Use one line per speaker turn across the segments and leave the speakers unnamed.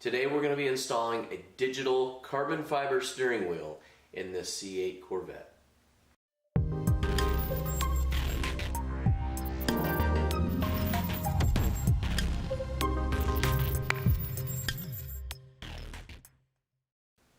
Today we're going to be installing a digital carbon fiber steering wheel in this C8 Corvette.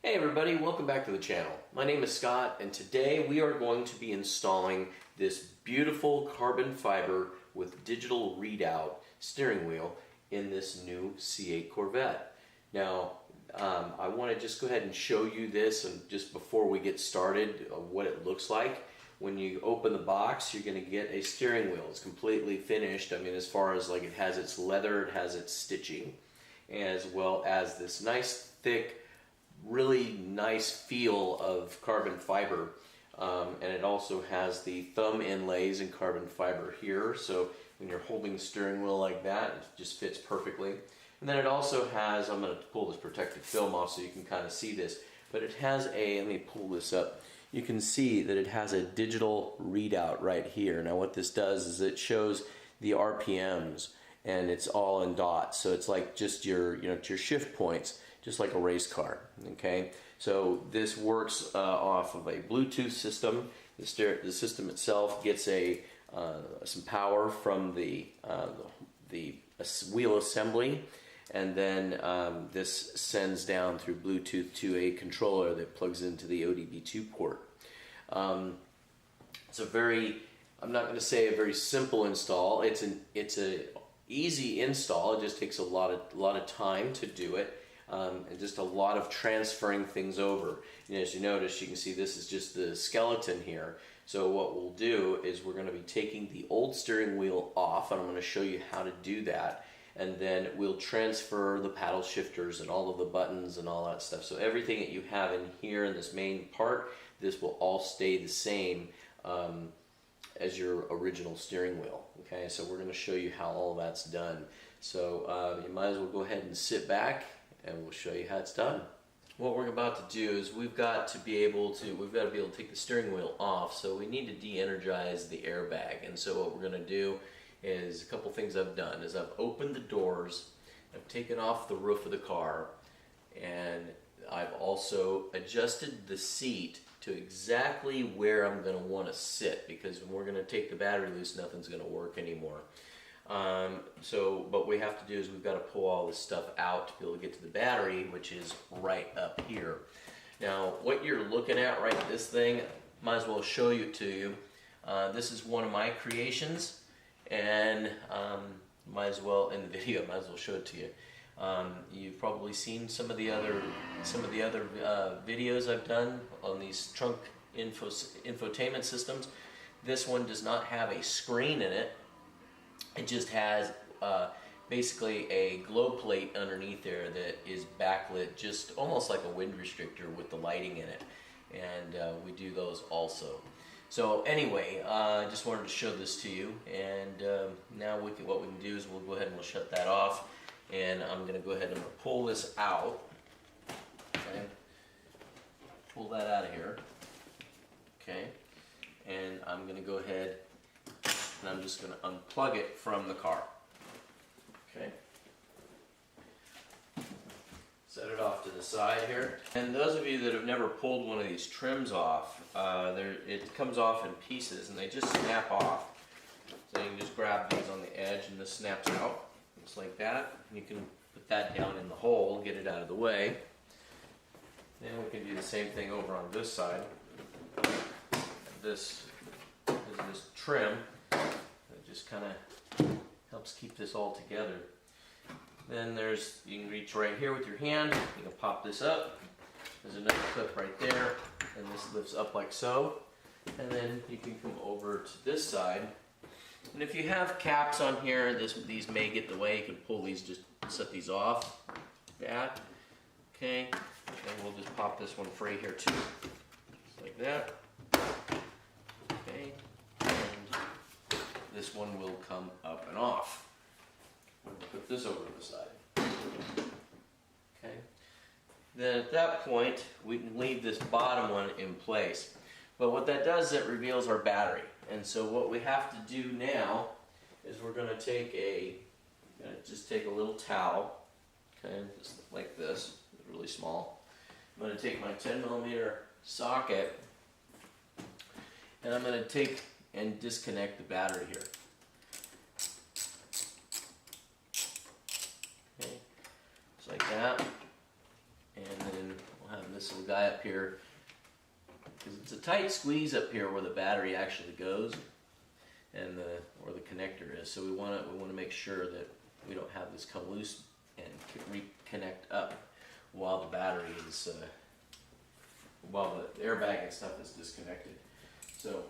Hey everybody, welcome back to the channel. My name is Scott and today we are going to be installing this beautiful carbon fiber with digital readout steering wheel in this new C8 Corvette. Now, I want to just go ahead and show you this, and just before we get started, what it looks like. When you open the box, you're going to get a steering wheel. It's completely finished. I mean, as far as like it has its leather, it has its stitching, as well as this nice, thick, really nice feel of carbon fiber. And it also has the thumb inlays in carbon fiber here, so when you're holding the steering wheel like that, it just fits perfectly. And then it also has, I'm going to pull this protective film off so you can kind of see this, but it has a, let me pull this up, you can see that it has a digital readout right here. Now what this does is it shows the RPMs, and it's all in dots, so it's like just your, your shift points, just like a race car. Okay, so this works off of a Bluetooth system. The system itself gets a some power from the wheel assembly, and then this sends down through Bluetooth to a controller that plugs into the ODB2 port. It's a very, I'm not going to say a very simple install. It's a easy install. It just takes a lot of time to do it, and just a lot of transferring things over. And as you notice, you can see this is just the skeleton here. So what we'll do is we're going to be taking the old steering wheel off, and I'm going to show you how to do that. And then we'll transfer the paddle shifters and all of the buttons and all that stuff. So everything that you have in here in this main part, this will all stay the same as your original steering wheel. Okay, so we're going to show you how all that's done. So you might as well go ahead and sit back and we'll show you how it's done. What we're about to do is we've got to be able to take the steering wheel off, so we need to de-energize the airbag. And so what we're going to do is a couple things I've done is I've opened the doors, I've taken off the roof of the car, and I've also adjusted the seat to exactly where I'm going to want to sit, because when we're going to take the battery loose, nothing's going to work anymore. But what we have to do is we've got to pull all this stuff out to be able to get to the battery, which is right up here. Now what you're looking at right this thing, might as well show it to you. This is one of my creations, and might as well, in the video, might as well show it to you. You've probably seen some of the other videos I've done on these trunk infotainment systems. This one does not have a screen in it. It just has basically a glow plate underneath there that is backlit, just almost like a wind restrictor with the lighting in it. And we do those also. So anyway, I just wanted to show this to you, and now what we can do is we'll go ahead and we'll shut that off, and I'm going to go ahead and pull this out. Okay, pull that out of here. Okay, and I'm going to go ahead and I'm just going to unplug it from the car. Okay. Set it off to the side here. And those of you that have never pulled one of these trims off, it comes off in pieces and they just snap off. So you can just grab these on the edge and this snaps out, just like that. And you can put that down in the hole, get it out of the way. Then we can do the same thing over on this side. This is this trim that just kind of helps keep this all together. Then you can reach right here with your hand, you can pop this up, there's another clip right there, and this lifts up like so, and then you can come over to this side, and if you have caps on here, these may get in the way. You can pull these, just set these off, like that, okay, and we'll just pop this one free here too, just like that, okay, and this one will come up and off. We'll put this over to the side. Okay. Then at that point, we can leave this bottom one in place. But what that does is it reveals our battery. And so what we have to do now is we're going to take just take a little towel, Okay, just like this, really small. I'm going to take my 10mm socket, and I'm going to take and disconnect the battery here. Okay, just like that. And then we'll have this little guy up here, because it's a tight squeeze up here where the battery actually goes, and where the connector is. So we want to make sure that we don't have this come loose and reconnect up while the battery is while the airbag and stuff is disconnected. So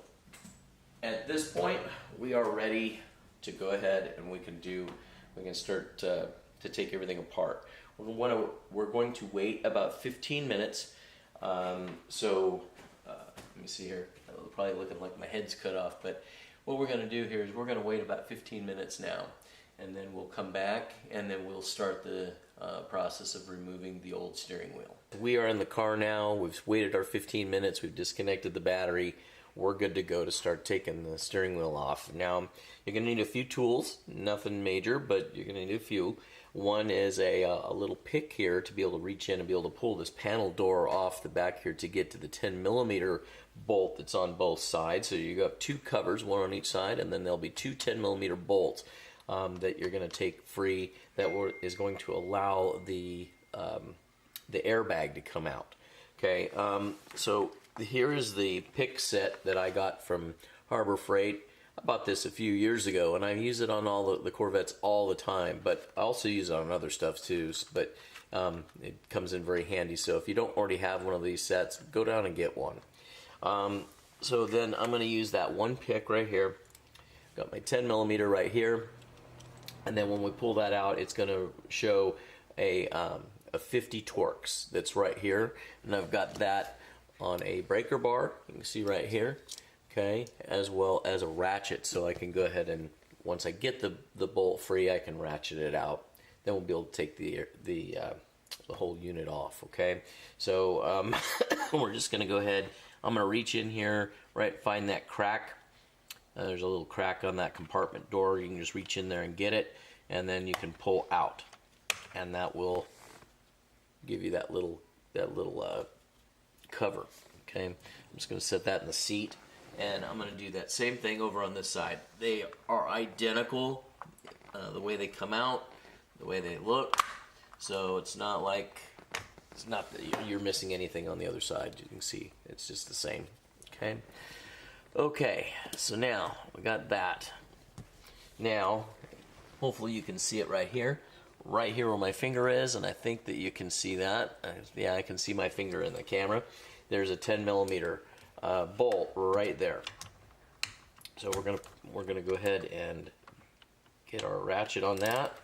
at this point, we are ready to go ahead and we can start to take everything apart. We're going to wait about 15 minutes. Let me see here. I'm probably looking like my head's cut off, but what we're going to do here is we're going to wait about 15 minutes now, and then we'll come back and then we'll start the process of removing the old steering wheel. We are in the car now. We've waited our 15 minutes. We've disconnected the battery. We're good to go to start taking the steering wheel off. Now, you're going to need a few tools, nothing major, but you're going to need a few. One is a little pick here to be able to reach in and be able to pull this panel door off the back here to get to the 10mm bolt that's on both sides. So you got two covers, one on each side, and then there'll be two 10mm bolts that you're going to take free that is going to allow the airbag to come out. Okay, so here is the pick set that I got from Harbor Freight. I bought this a few years ago, and I use it on all the Corvettes all the time, but I also use it on other stuff too, but it comes in very handy. So if you don't already have one of these sets, go down and get one. So then I'm going to use that one pick right here. Got my 10mm right here, and then when we pull that out, it's going to show a 50 Torx that's right here, and I've got that on a breaker bar, you can see right here, okay, as well as a ratchet, so I can go ahead and once I get the bolt free, I can ratchet it out. Then we'll be able to take the whole unit off. Okay, so we're just going to go ahead. I'm going to reach in here, right, find that crack. There's a little crack on that compartment door. You can just reach in there and get it, and then you can pull out, and that will give you that little cover. Okay, I'm just going to set that in the seat, and I'm going to do that same thing over on this side. They are identical, the way they come out, the way they look, so it's not that you're missing anything on the other side. You can see it's just the same. Okay, so now we got that. Now hopefully you can see it right here where my finger is, and I think that you can see that. Yeah, I can see my finger in the camera. There's a 10mm bolt right there. So we're gonna go ahead and get our ratchet on that.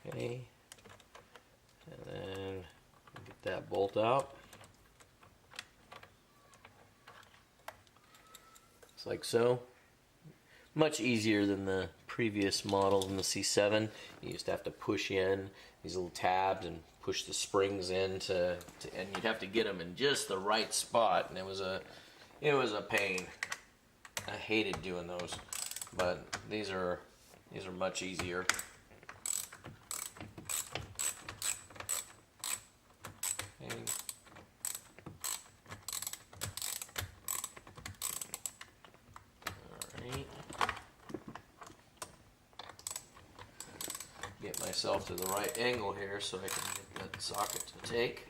Okay, and then get that bolt out, just like so. Much easier than the previous models in the C7. You used to have to push in these little tabs and push the springs in and you'd have to get them in just the right spot, and it was a pain. I hated doing those, but these are much easier. Get myself to the right angle here so I can get that socket to take.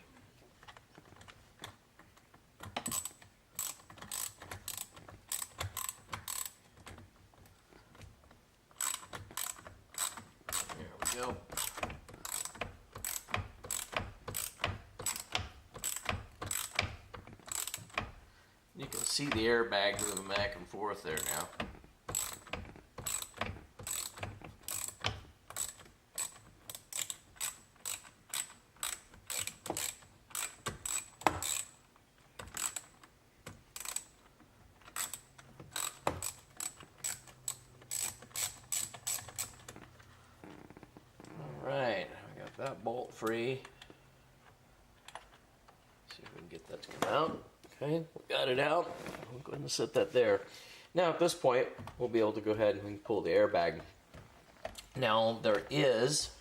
There we go. You can see the airbag moving back and forth there now. free. See if we can get that to come out. Okay, we got it out. We'll go ahead and set that there. Now at this point, we'll be able to go ahead and pull the airbag. Now there is,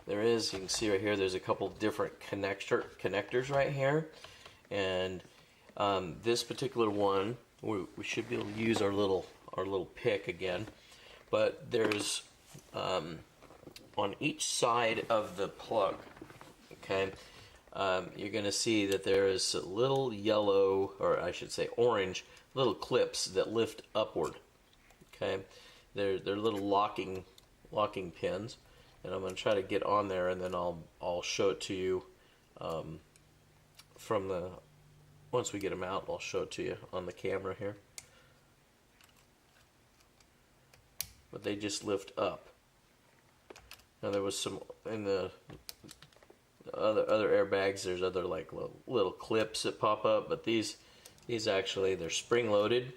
you can see right here, there's a couple different connectors right here. And this particular one, we should be able to use our little pick again. But there's, on each side of the plug, okay, you're going to see that there is little yellow, or I should say orange, little clips that lift upward. Okay, they're little locking pins, and I'm going to try to get on there, and then I'll show it to you once we get them out. I'll show it to you on the camera here. But they just lift up. Now there was some in the other airbags. There's other like little clips that pop up, but these actually, they're spring loaded.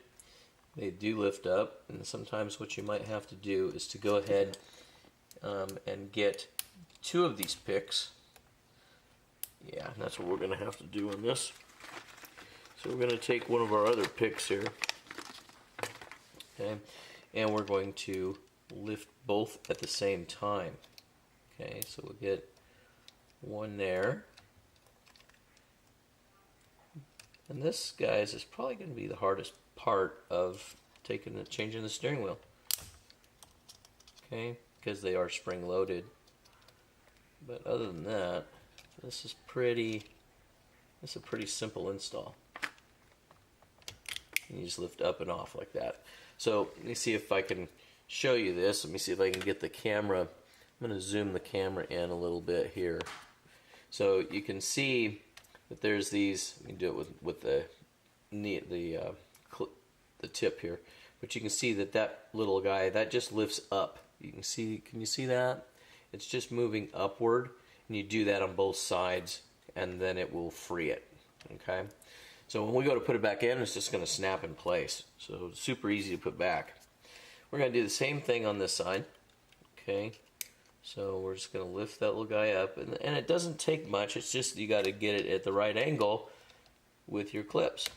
They do lift up, and sometimes what you might have to do is to go ahead and get 2 of these picks. Yeah, that's what we're going to have to do on this. So we're going to take one of our other picks here, okay, and we're going to lift both at the same time. Okay, so we'll get one there. And this, guys, is probably going to be the hardest part of changing the steering wheel. Okay, because they are spring loaded. But other than that, this is a pretty simple install. You just lift up and off like that. So let me see if I can show you this. Let me see if I can get the camera. I'm going to zoom the camera in a little bit here. So you can see that there's these. You can do it with the tip here, but you can see that little guy that just lifts up. You can see. Can you see that? It's just moving upward, and you do that on both sides, and then it will free it. Okay. So when we go to put it back in, it's just going to snap in place. So it's super easy to put back. We're going to do the same thing on this side. Okay. So we're just going to lift that little guy up, and it doesn't take much. It's just you got to get it at the right angle with your clips.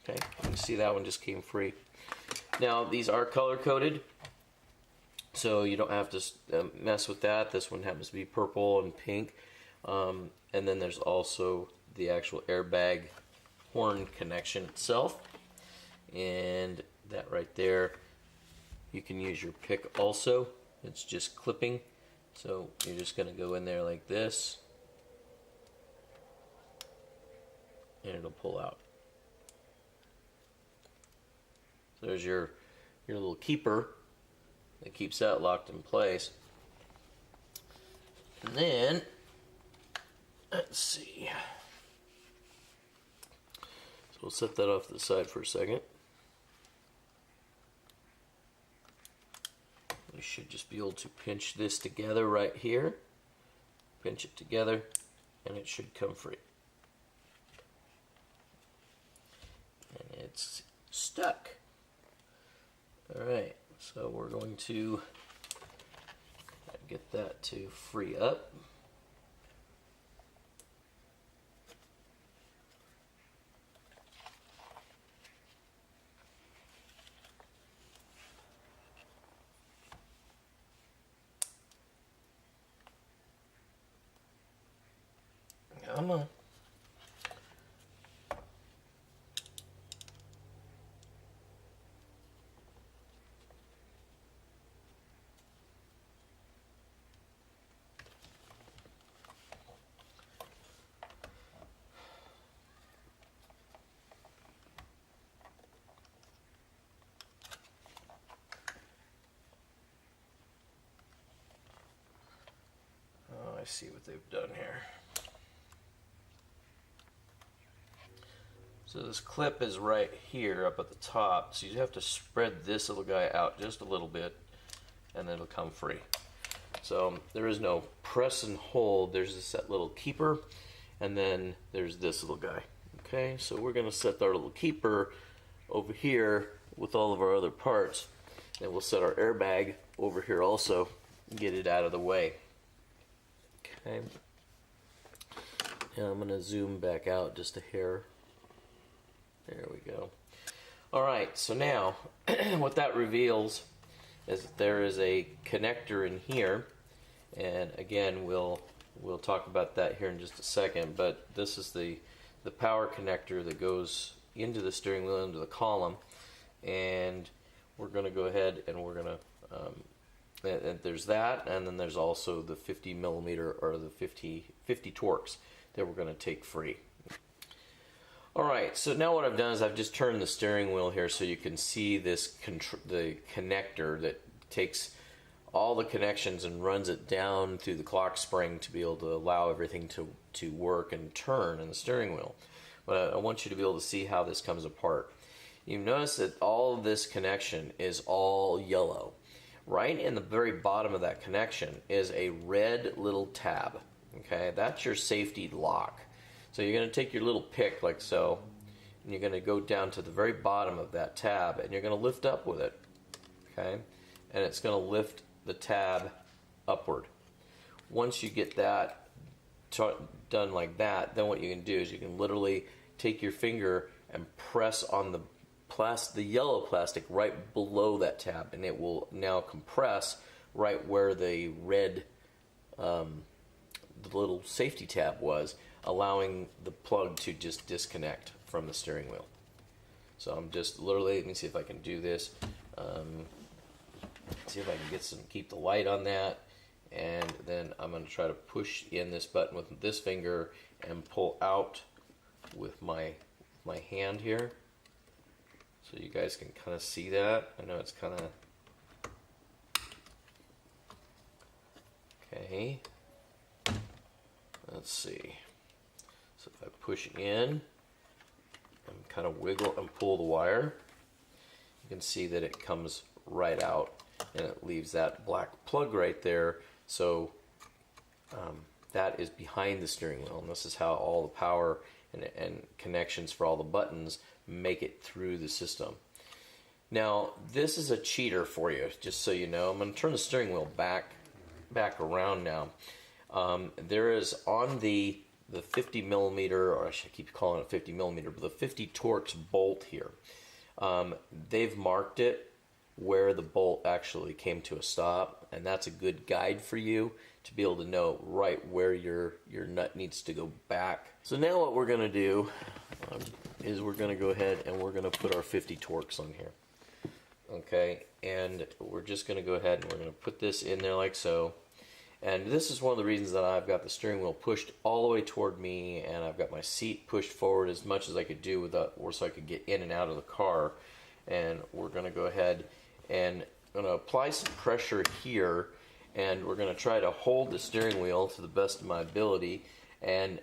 Okay, you can see that one just came free. Now these are color coded, so you don't have to mess with that. This one happens to be purple and pink, and then there's also the actual airbag horn connection itself, and that right there. You can use your pick also. It's just clipping. So you're just going to go in there like this, and it'll pull out. So there's your little keeper that keeps that locked in place. And then, let's see. So we'll set that off to the side for a second. We should just be able to pinch this together right here. Pinch it together, and it should come free. And it's stuck. Alright, so we're going to get that to free up. Come on. Oh, I see what they've done here. So this clip is right here up at the top, so you have to spread this little guy out just a little bit, and then it'll come free. So there is no press and hold. There's just that little keeper, and then there's this little guy. Okay, so we're going to set our little keeper over here with all of our other parts, and we'll set our airbag over here also and get it out of the way. Okay. And I'm going to zoom back out just a hair. There we go. Alright, so now what that reveals is that there is a connector in here, and again we'll talk about that here in just a second, but this is the power connector that goes into the steering wheel, into the column, and we're going to go ahead and we're going to and there's that, and then there's also the 50 millimeter or the 50 torques that we're going to take free. Alright, so now what I've done is I've just turned the steering wheel here so you can see this the connector that takes all the connections and runs it down through the clock spring to be able to allow everything to work and turn in the steering wheel. But I want you to be able to see how this comes apart. You notice that all of this connection is all yellow. Right in the very bottom of that connection is a red little tab. Okay, that's your safety lock. So you're going to take your little pick like so, and you're going to go down to the very bottom of that tab, and you're going to lift up with it. Okay, and it's going to lift the tab upward. Once you get that done like that, then what you can do is you can literally take your finger and press on the yellow plastic right below that tab, and it will now compress right where the red the little safety tab was, allowing the plug to just disconnect from the steering wheel. So I'm just literally, let me see if I can do this. See if I can keep the light on that, and then I'm going to try to push in this button with this finger and pull out with my hand here, so you guys can kind of see that. I know it's kind of okay. Let's see. So if I push in and kind of wiggle and pull the wire, you can see that it comes right out, and it leaves that black plug right there. So that is behind the steering wheel, and this is how all the power and connections for all the buttons make it through the system. Now this is a cheater for you, just so you know. I'm going to turn the steering wheel back around now. There is on the 50 millimeter, or I should keep calling it 50 millimeter, but the 50 Torx bolt here. They've marked it where the bolt actually came to a stop, and that's a good guide for you to be able to know right where your nut needs to go back. So now what we're going to do is we're going to go ahead and we're going to put our 50 Torx on here. Okay, and we're just going to go ahead and we're going to put this in there like so. And this is one of the reasons that I've got the steering wheel pushed all the way toward me, and I've got my seat pushed forward as much as I could do so I could get in and out of the car. And we're going to go ahead and I'm going to apply some pressure here, and we're going to try to hold the steering wheel to the best of my ability and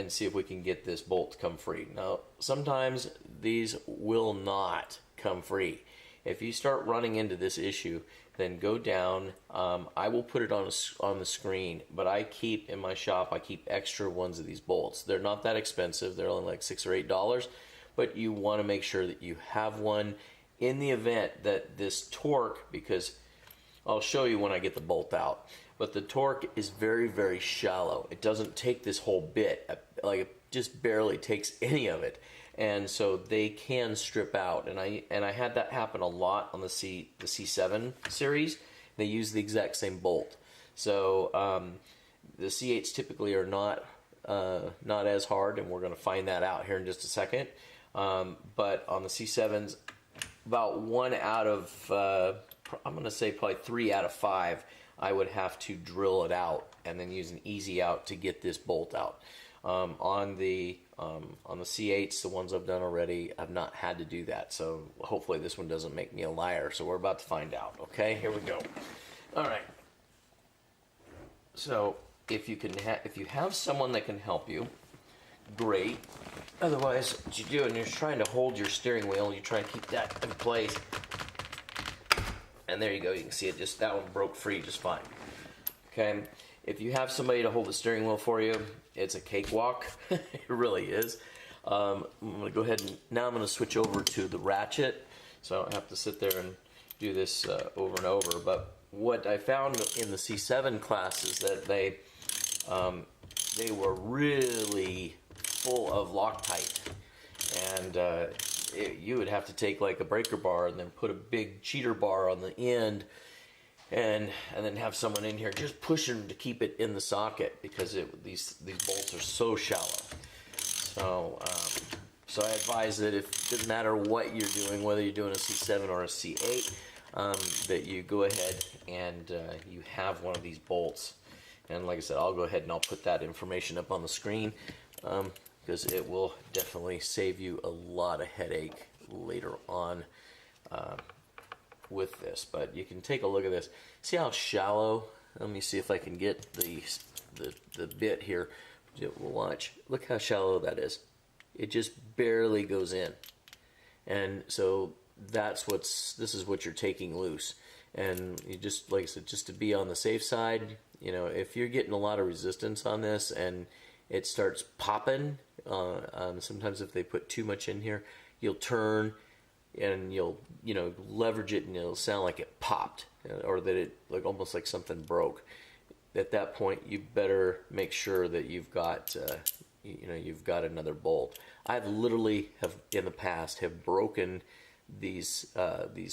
see if we can get this bolt to come free. Now, sometimes these will not come free. If you start running into this issue, then go down. I will put it on the screen, but I keep in my shop, I keep extra ones of these bolts. They're not that expensive. They're only like $6 or $8, but you want to make sure that you have one in the event that this torque, because I'll show you when I get the bolt out, but the torque is very, very shallow. It doesn't take this whole bit, like it just barely takes any of it. And so they can strip out, and I had that happen a lot on the C7 series. They use the exact same bolt. So the C8s typically are not as hard, and we're going to find that out here in just a second. But on the C7s, about 1 out of I'm going to say probably 3 out of 5, I would have to drill it out and then use an easy out to get this bolt out. On the C8s, the ones I've done already, I've not had to do that. So hopefully this one doesn't make me a liar. So we're about to find out. Okay, here we go. All right. So if you have someone that can help you, great. Otherwise, what you do, and you're trying to hold your steering wheel, you try and keep that in place. And there you go. You can see it. Just that one broke free just fine. Okay. If you have somebody to hold the steering wheel for you, it's a cakewalk. It really is. I'm going to go ahead and now I'm going to switch over to the ratchet, so I don't have to sit there and do this over and over. But what I found in the C7 class is that they were really full of Loctite, and you would have to take like a breaker bar and then put a big cheater bar on the end, and then have someone in here just pushing to keep it in the socket, because these bolts are so shallow. So so I advise that if it doesn't matter what you're doing, whether you're doing a C7 or a C8, that you go ahead and you have one of these bolts. And like I said, I'll go ahead and I'll put that information up on the screen, because it will definitely save you a lot of headache later on with this. But you can take a look at this. See how shallow? Let me see if I can get the bit here. Watch. Look how shallow that is. It just barely goes in. And so this is what you're taking loose. And you just, like I said, just to be on the safe side, you know, if you're getting a lot of resistance on this and it starts popping, sometimes if they put too much in here, you'll turn and you'll, you know, leverage it and it'll sound like it popped, or that it, like, almost like something broke. At that point, you better make sure that you've got, you know, you've got another bolt. I've literally in the past have broken these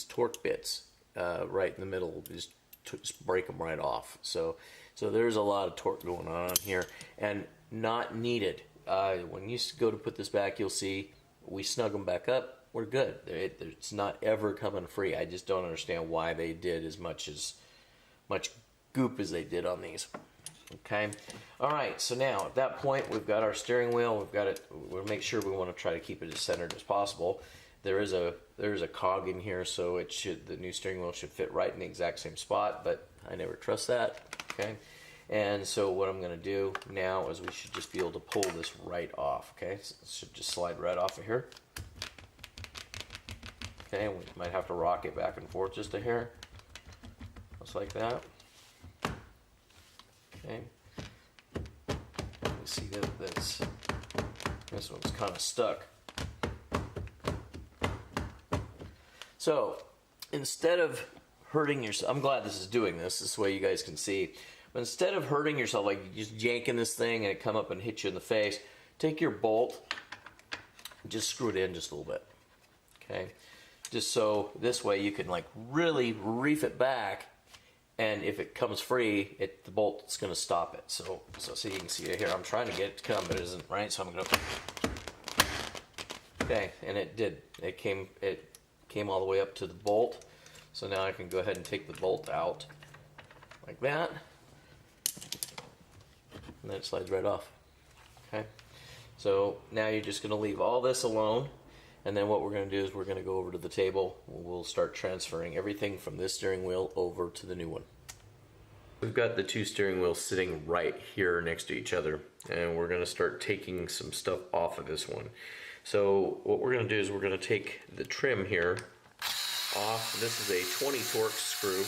torque bits right in the middle, just break them right off. So there's a lot of torque going on here, and not needed. When you go to put this back, you'll see we snug them back up. We're good. It's not ever coming free. I just don't understand why they did as much goop as they did on these. Okay. All right. So now at that point, we've got our steering wheel. We've got it. We'll make sure we want to try to keep it as centered as possible. There is a cog in here, so the new steering wheel should fit right in the exact same spot, but I never trust that. Okay. And so what I'm going to do now is we should just be able to pull this right off. Okay. So it should just slide right off of here. Okay. And we might have to rock it back and forth just a hair. Just like that. Okay. You see that this one's kind of stuck. So instead of hurting yourself, I'm glad this is doing this way you guys can see. But instead of hurting yourself, like just yanking this thing and it come up and hit you in the face, take your bolt, just screw it in just a little bit. Okay, just so this way you can like really reef it back. And if it comes free, the bolt's going to stop it. So you can see it here. I'm trying to get it to come, but it isn't, right? So I'm going to... Okay, and it did. It came all the way up to the bolt. So now I can go ahead and take the bolt out like that. And then it slides right off. Okay, so now you're just going to leave all this alone. And then what we're going to do is we're going to go over to the table. We'll start transferring everything from this steering wheel over to the new one. We've got the two steering wheels sitting right here next to each other, and we're going to start taking some stuff off of this one. So what we're going to do is we're going to take the trim here off. This is a 20 torque screw.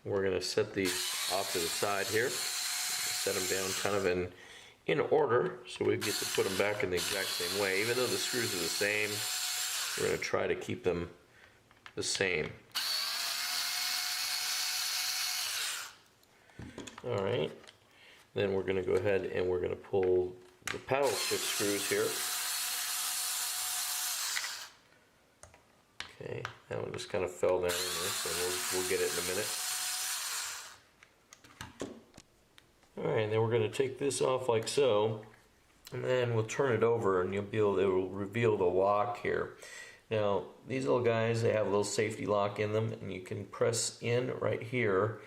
We're going to set these off to the side here. Set them down kind of in order, so we get to put them back in the exact same way. Even though the screws are the same, we're going to try to keep them the same. Alright, then we're going to go ahead and we're going to pull the paddle shift screws here. Okay, that one just kind of fell down in there, so we'll get it in a minute. Alright, then we're going to take this off like so, and then we'll turn it over and it will reveal the lock here. Now, these little guys, they have a little safety lock in them, and you can press in right here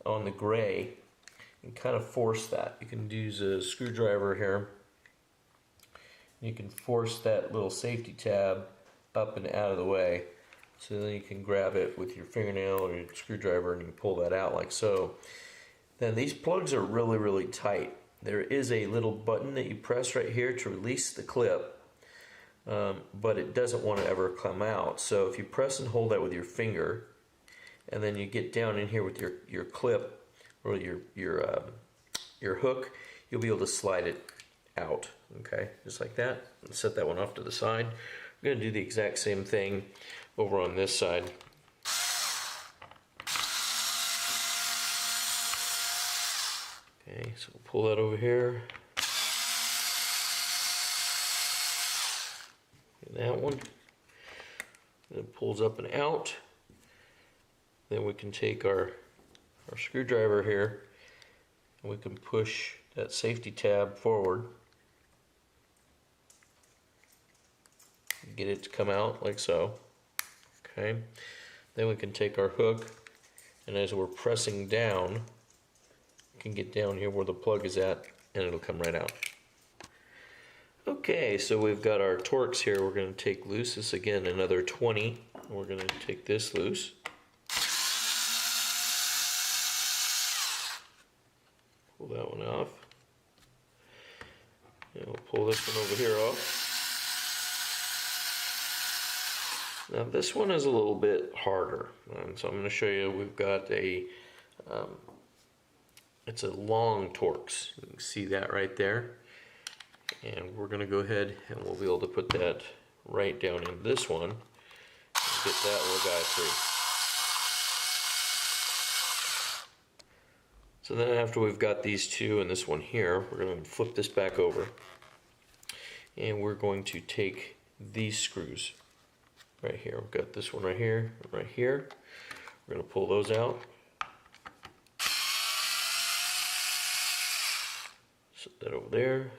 on the gray and kind of force that. You can use a screwdriver here. You can force that little safety tab up and out of the way. So then you can grab it with your fingernail or your screwdriver and you can pull that out like so. Then these plugs are really, really tight. There is a little button that you press right here to release the clip, but it doesn't want to ever come out. So if you press and hold that with your finger, and then you get down in here with your clip or your hook, you'll be able to slide it out. Okay, just like that. Set that one off to the side. We're going to do the exact same thing over on this side.
Okay, so we'll pull that over here. And that one. And it pulls up and out. Then we can take our screwdriver here and we can push that safety tab forward. Get it to come out like so. Okay. Then we can take our hook, and as we're pressing down, we can get down here where the plug is at, and it'll come right out. Okay, so we've got our Torx here. We're going to take loose. This again, another 20. We're going to take this loose. Pull that one off. And we'll pull this one over here off. Now this one is a little bit harder, and so I'm going to show you. We've got a, it's a long Torx. You can see that right there. And we're going to go ahead and we'll be able to put that right down in this one and get that little guy free. So then after we've got these two and this one here, we're going to flip this back over and we're going to take these screws right here. We've got this one right here, right here. We're going to pull those out. Set that over there.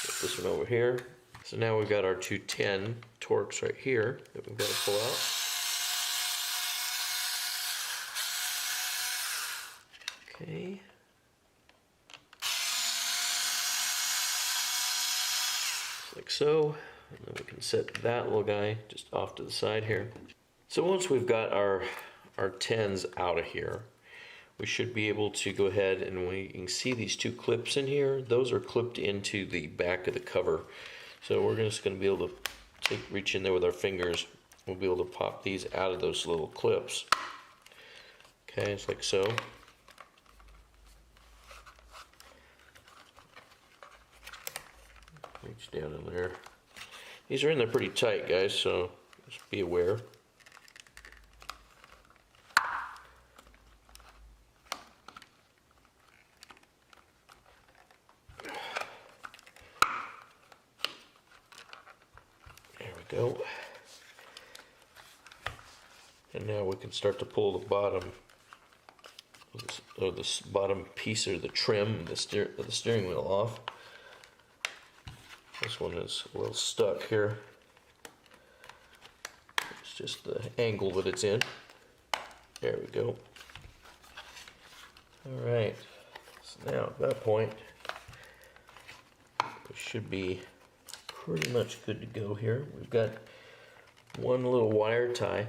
Set this one over here. So now we've got our 210 Torx right here that we've got to pull out. Okay. Like so, and then we can set that little guy just off to the side here. So once we've got our 10s out of here, we should be able to go ahead and we can see these two clips in here. Those are clipped into the back of the cover. So we're just going to be able to reach in there with our fingers. We'll be able to pop these out of those little clips. Okay, it's like so. Reach down in there. These are in there pretty tight, guys, so just be aware. There we go. And now we can start to pull the bottom, or the bottom piece or the trim, the steering wheel off. This one is a little stuck here. It's just the angle that it's in. There we go. Alright, so now at that point, we should be pretty much good to go here. We've got one little wire tie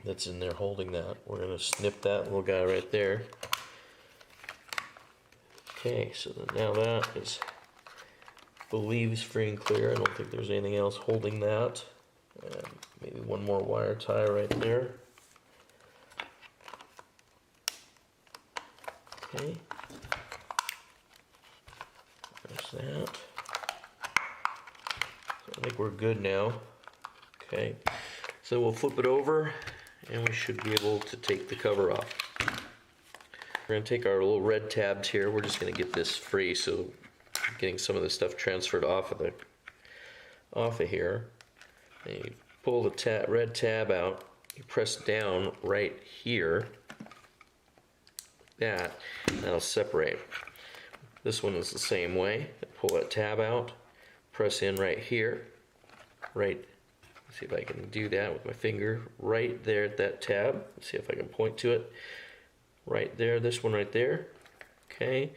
that's in there holding that. We're going to snip that little guy right there. Okay, so then now that is, I believe, is free and clear. I don't think there's anything else holding that. Maybe one more wire tie right there. Okay. There's that. So I think we're good now. Okay. So we'll flip it over and we should be able to take the cover off. We're going to take our little red tabs here. We're just going to get this free, so getting some of the stuff transferred off of here. And you pull the red tab out, you press down right here, that'll separate. This one is the same way. Pull that tab out, press in right here, let's see if I can do that with my finger, right there at that tab. Let's see if I can point to it. Right there, this one right there. Okay,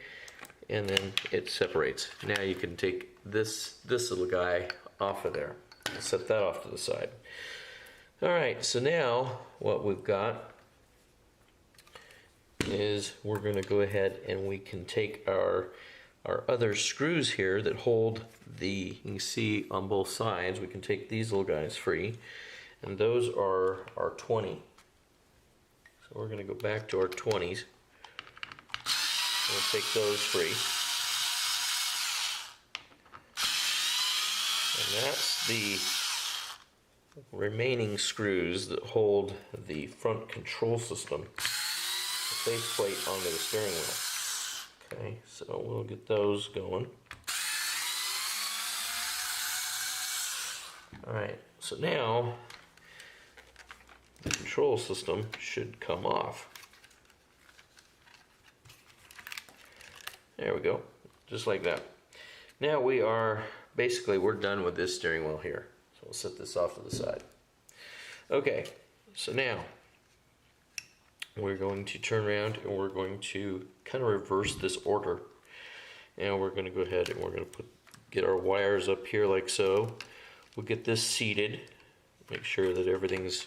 and then it separates. Now you can take this little guy off of there. Set that off to the side. Alright, so now what we've got is we're going to go ahead and we can take our other screws here that hold the, you can see on both sides, we can take these little guys free, and those are our 20. So we're going to go back to our 20s. We'll take those free. And that's remaining screws that hold the front control system, the faceplate onto the steering wheel. Okay, so we'll get those going. Alright, so now the control system should come off. There we go, just like that. Now we're done with this steering wheel here. So we'll set this off to the side. Okay, so now we're going to turn around and we're going to kind of reverse this order. And we're going to go ahead and we're going to get our wires up here like so. We'll get this seated, make sure that everything's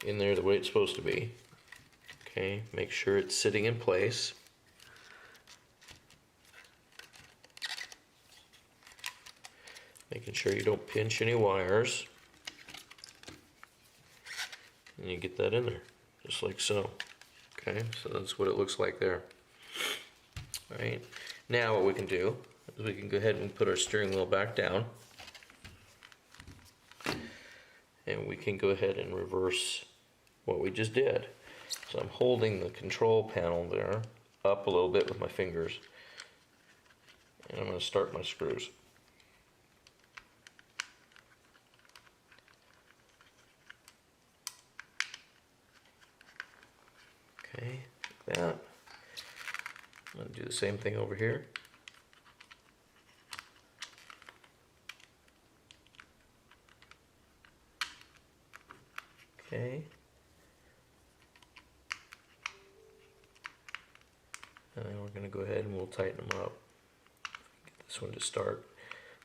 in there the way it's supposed to be. Okay, make sure it's sitting in place. Making sure you don't pinch any wires. And you get that in there, just like so. Okay, so that's what it looks like there. Alright, now what we can do is we can go ahead and put our steering wheel back down. And we can go ahead and reverse what we just did. So I'm holding the control panel there up a little bit with my fingers. And I'm going to start my screws. Okay, like that. I'm going to do the same thing over here. Okay. And then we're going to go ahead and we'll tighten them up. Get this one to start.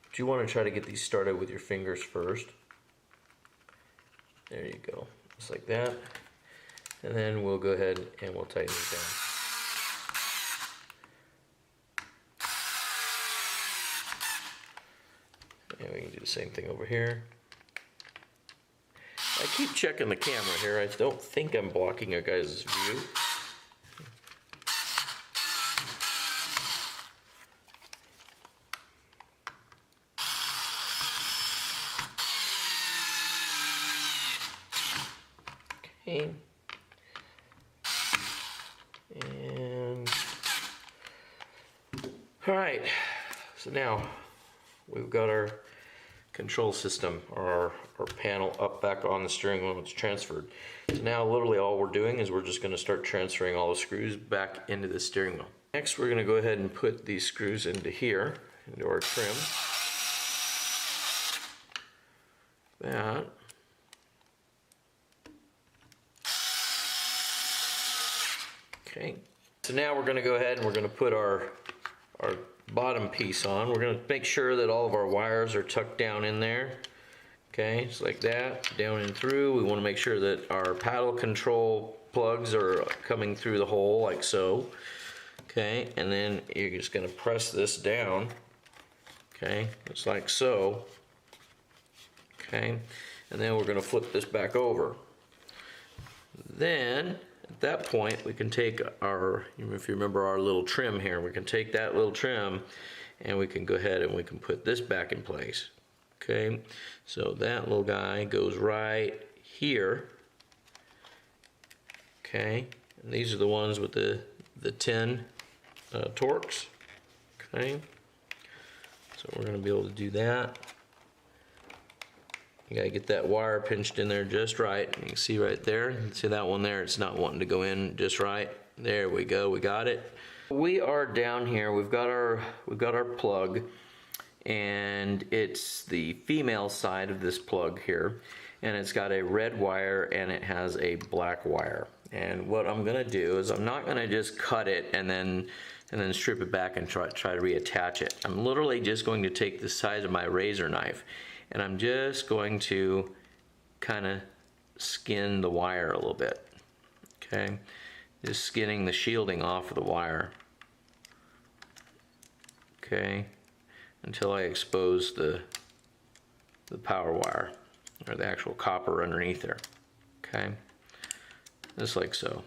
But you want to try to get these started with your fingers first. There you go. Just like that. And then we'll go ahead and we'll tighten these down. And we can do the same thing over here. I keep checking the camera here. I don't think I'm blocking a guy's view. Okay. And all right. So now we've got our control system, or our panel up back on the steering wheel. It's transferred. So now literally all we're doing is we're just going to start transferring all the screws back into the steering wheel. Next we're going to go ahead and put these screws into here, into our trim. That. Okay. So now we're going to go ahead and we're going to put our bottom piece on. We're going to make sure that all of our wires are tucked down in there. Okay, just like that, down and through. We want to make sure that our paddle control plugs are coming through the hole like so. Okay, and then you're just going to press this down. Okay, just like so. Okay, and then we're going to flip this back over. Then at that point we can take our, if you remember our little trim here, we can take that little trim and we can go ahead and we can put this back in place. Okay, so that little guy goes right here. Okay, and these are the ones with the 10 Torx. Okay, so we're going to be able to do that. You gotta get that wire pinched in there just right. You can see right there. You can see that one there. It's not wanting to go in just right. There we go. We got it. We are down here. We've got our plug, and it's the female side of this plug here, and it's got a red wire and it has a black wire. And what I'm gonna do is I'm not gonna just cut it and then strip it back and try to reattach it. I'm literally just going to take the size of my razor knife, and I'm just going to kind of skin the wire a little bit. Okay, just skinning the shielding off of the wire. Okay, until I expose the power wire, or the actual copper underneath there. Okay, just like so.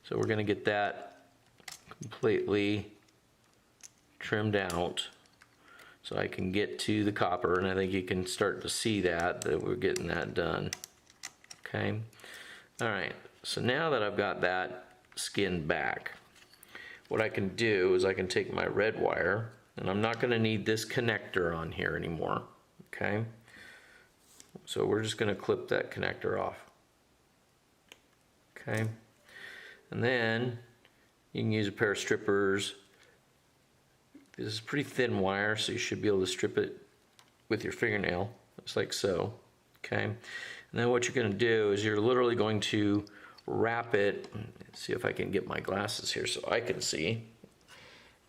So we're going to get that completely trimmed out so I can get to the copper, and I think you can start to see that we're getting that done. Okay, all right, so now that I've got that skinned back, what I can do is I can take my red wire, and I'm not going to need this connector on here anymore. Okay, so we're just going to clip that connector off. Okay, and then you can use a pair of strippers. This is pretty thin wire, so you should be able to strip it with your fingernail, just like so. Okay, and then what you're going to do is you're literally going to wrap it. Let's see if I can get my glasses here so I can see.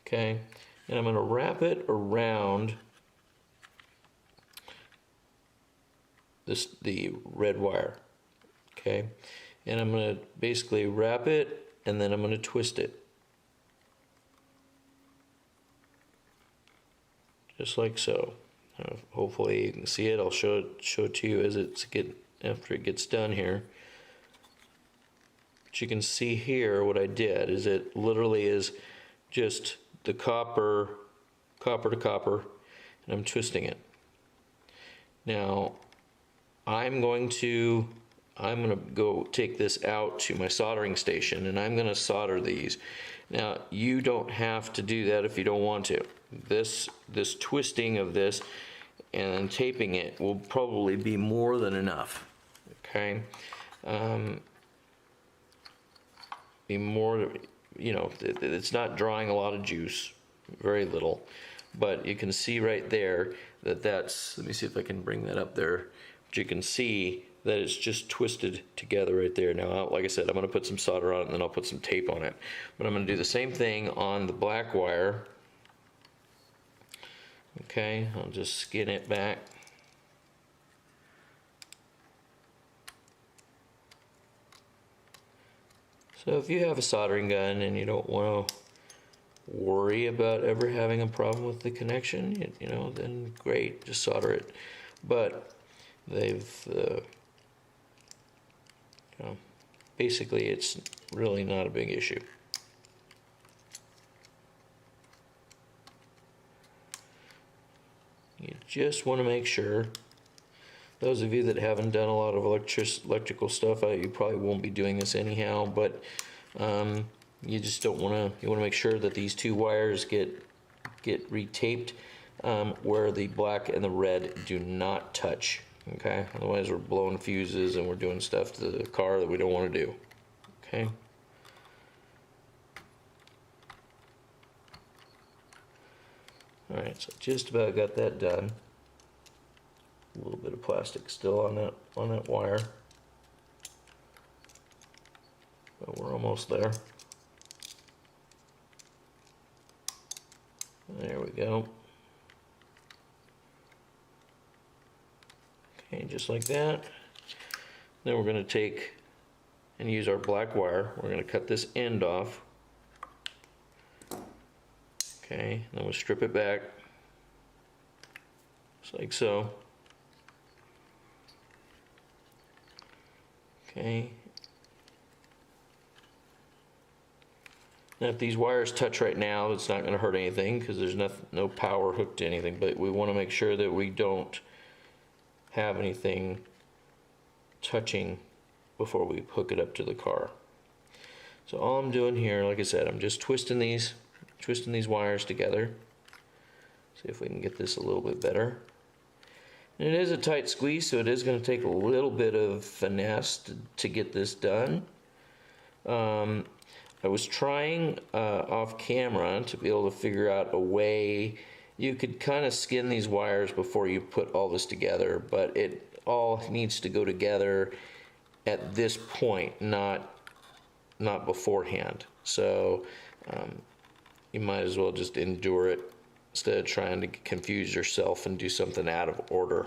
Okay, and I'm going to wrap it around the red wire. Okay, and I'm going to basically wrap it, and then I'm going to twist it. Just like so. Hopefully you can see it. I'll show it to you after it gets done here. But you can see here what I did is it literally is just the copper to copper, and I'm twisting it. Now I'm going to go take this out to my soldering station, and I'm going to solder these. Now you don't have to do that if you don't want to. This twisting of this and taping it will probably be more than enough. Okay, be more, you know, it's not drawing a lot of juice, very little, but you can see right there that's, let me see if I can bring that up there, but you can see that it's just twisted together right there. Now, like I said, I'm going to put some solder on it, and then I'll put some tape on it, but I'm going to do the same thing on the black wire. Okay, I'll just skin it back. So if you have a soldering gun and you don't want to worry about ever having a problem with the connection, you know, then great, just solder it. But they've, you know, basically it's really not a big issue. You just want to make sure, those of you that haven't done a lot of electrical stuff, you probably won't be doing this anyhow, but you just don't want to, you want to make sure that these two wires get retaped where the black and the red do not touch. Okay, otherwise we're blowing fuses and we're doing stuff to the car that we don't want to do. Okay. Alright, so just about got that done. A little bit of plastic still on that wire, but we're almost there. There we go. Okay, just like that. Then we're going to take and use our black wire. We're going to cut this end off. Okay, then we'll strip it back, just like so. Okay. Now if these wires touch right now, it's not going to hurt anything because there's no power hooked to anything, but we want to make sure that we don't have anything touching before we hook it up to the car. So all I'm doing here, like I said, I'm just twisting these wires together. See if we can get this a little bit better. And it is a tight squeeze, so it is going to take a little bit of finesse to get this done. I was trying off camera to be able to figure out a way you could kind of skin these wires before you put all this together, but it all needs to go together at this point, not beforehand. So you might as well just endure it instead of trying to confuse yourself and do something out of order.